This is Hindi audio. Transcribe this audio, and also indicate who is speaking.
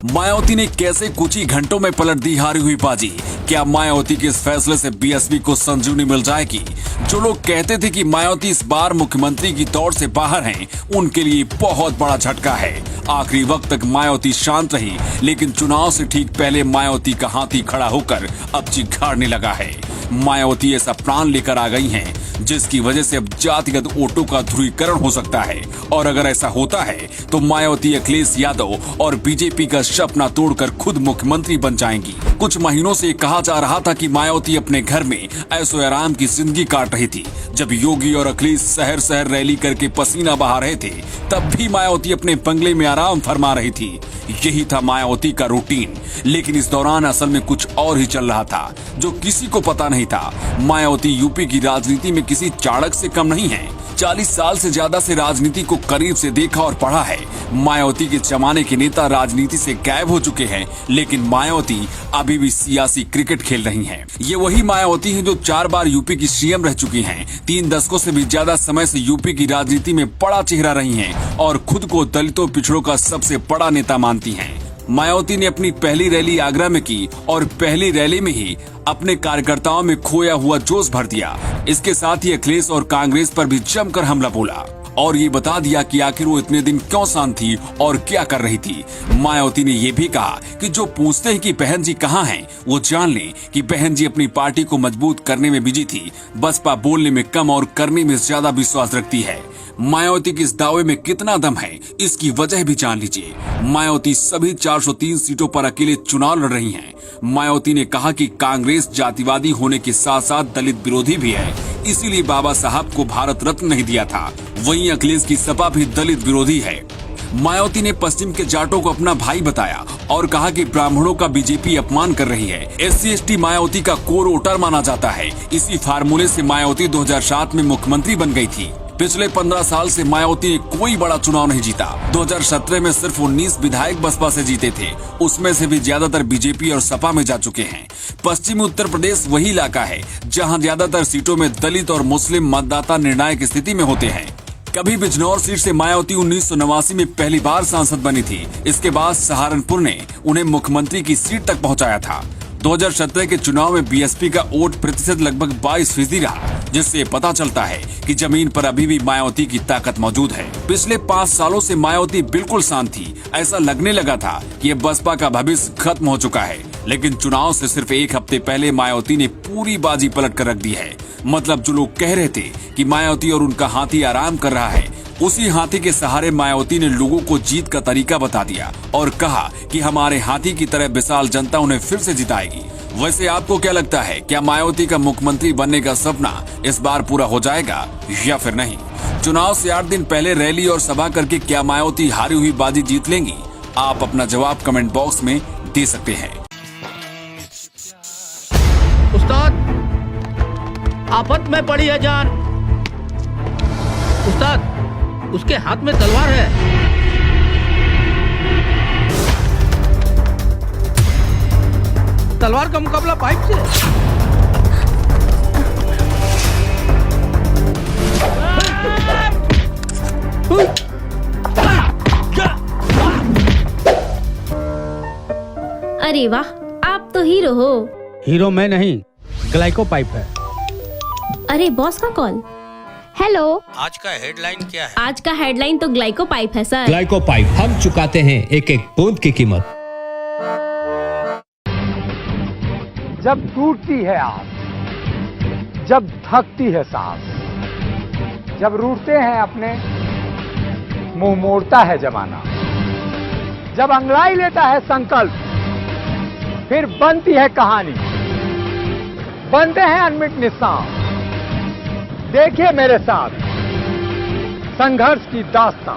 Speaker 1: मायावती ने कैसे कुछ ही घंटों में पलट दी हारी हुई बाजी। क्या मायावती के इस फैसले से बीएसपी को संजीवनी मिल जाएगी? जो लोग कहते थे कि मायावती इस बार मुख्यमंत्री की दौड़ से बाहर हैं, उनके लिए बहुत बड़ा झटका है। आखिरी वक्त तक मायावती शांत रही, लेकिन चुनाव से ठीक पहले मायावती का हाथी खड़ा होकर अब चिघाड़ने लगा है। मायावती ऐसा प्लान लेकर आ गई हैं, जिसकी वजह से अब जातिगत वोटों का ध्रुवीकरण हो सकता है। और अगर ऐसा होता है तो मायावती अखिलेश यादव और बीजेपी का सपना तोड़कर खुद मुख्यमंत्री बन जाएंगी। कुछ महीनों से कहा जा रहा था कि मायावती अपने घर में ऐशो आराम की जिंदगी काट रही थी। जब योगी और अखिलेश शहर शहर रैली करके पसीना बहा रहे थे, तब भी मायावती अपने बंगले में आराम फरमा रही थी। यही था मायावती का रूटीन। लेकिन इस दौरान असल में कुछ और ही चल रहा था, जो किसी को पता नहीं था। मायावती यूपी की राजनीति में किसी चाणक्य से कम नहीं है। 40 साल से ज्यादा से राजनीति को करीब से देखा और पढ़ा है। मायावती के जमाने के नेता राजनीति से गायब हो चुके हैं, लेकिन मायावती अभी भी सियासी क्रिकेट खेल रही हैं। ये वही मायावती हैं जो 4 बार यूपी की सीएम रह चुकी हैं। 3 दशकों से भी ज्यादा समय से यूपी की राजनीति में बड़ा चेहरा रही हैं और खुद को दलितों पिछड़ों का सबसे बड़ा नेता मानती हैं। मायावती ने अपनी पहली रैली आगरा में की और पहली रैली में ही अपने कार्यकर्ताओं में खोया हुआ जोश भर दिया। इसके साथ ही अखिलेश और कांग्रेस पर भी जमकर हमला बोला और ये बता दिया कि आखिर वो इतने दिन क्यों शांत थी और क्या कर रही थी। मायावती ने ये भी कहा कि जो पूछते हैं कि बहन जी कहाँ हैं, वो जान लें कि बहन जी अपनी पार्टी को मजबूत करने में बिजी थी। बसपा बोलने में कम और करने में ज्यादा विश्वास रखती है। मायावती के इस दावे में कितना दम है, इसकी वजह भी जान लीजिए। मायावती सभी 403 सीटों पर अकेले चुनाव लड़ रही हैं। मायावती ने कहा कि कांग्रेस जातिवादी होने के साथ साथ दलित विरोधी भी है, इसीलिए बाबा साहब को भारत रत्न नहीं दिया था। वहीं अखिलेश की सपा भी दलित विरोधी है। मायावती ने पश्चिम के जाटों को अपना भाई बताया और कहा कि ब्राह्मणों का बीजेपी अपमान कर रही है। SC/ST मायावती का कोर वोटर माना जाता है। इसी फार्मूले से मायावती 2007 में मुख्यमंत्री बन गई थी। पिछले 15 साल से मायावती ने कोई बड़ा चुनाव नहीं जीता। 2017 में सिर्फ 19 विधायक बसपा से जीते थे, उसमें से भी ज्यादातर बीजेपी और सपा में जा चुके हैं। पश्चिमी उत्तर प्रदेश वही इलाका है जहां ज्यादातर सीटों में दलित और मुस्लिम मतदाता निर्णायक स्थिति में होते हैं। कभी बिजनौर सीट से मायावती 1989 में पहली बार सांसद बनी थी। इसके बाद सहारनपुर ने उन्हें मुख्यमंत्री की सीट तक पहुँचाया था। 2017 के चुनाव में बीएसपी का वोट प्रतिशत लगभग 22% रहा, जिससे पता चलता है कि जमीन पर अभी भी मायावती की ताकत मौजूद है। पिछले 5 सालों से मायावती बिल्कुल शांत थी। ऐसा लगने लगा था कि ये बसपा का भविष्य खत्म हो चुका है, लेकिन चुनाव से सिर्फ 1 हफ्ते पहले मायावती ने पूरी बाजी पलट कर रख दी है। मतलब जो लोग कह रहे थे कि मायावती और उनका हाथी आराम कर रहा है, उसी हाथी के सहारे मायावती ने लोगों को जीत का तरीका बता दिया और कहा कि हमारे हाथी की तरह विशाल जनता उन्हें फिर से जिताएगी। वैसे आपको क्या लगता है, क्या मायावती का मुख्यमंत्री बनने का सपना इस बार पूरा हो जाएगा या फिर नहीं? चुनाव से 8 दिन पहले रैली और सभा करके क्या मायावती हारी हुई बाजी जीत लेंगी? आप अपना जवाब कमेंट बॉक्स में दे सकते हैं।
Speaker 2: उस्ताद, आफत में पड़ी है जान। उस्ताद, उसके हाथ में तलवार है। तलवार का मुकाबला पाइप से।
Speaker 3: अरे वाह, आप तो हीरो हो।
Speaker 2: हीरो मैं नहीं, ग्लाइको पाइप है।
Speaker 3: अरे बॉस का कॉल। हेलो,
Speaker 4: आज का हेडलाइन क्या है?
Speaker 3: आज का हेडलाइन तो ग्लाइको पाइप है सर।
Speaker 5: ग्लाइको पाइप, हम चुकाते हैं एक एक बूंद की कीमत।
Speaker 6: जब टूटती है आस, जब थकती है सांस, जब रूठते हैं अपने, मुंह मोड़ता है जमाना, जब अंगड़ाई लेता है संकल्प, फिर बनती है कहानी, बनते हैं अनमिट निशान। देखिए मेरे साथ संघर्ष की दास्तां।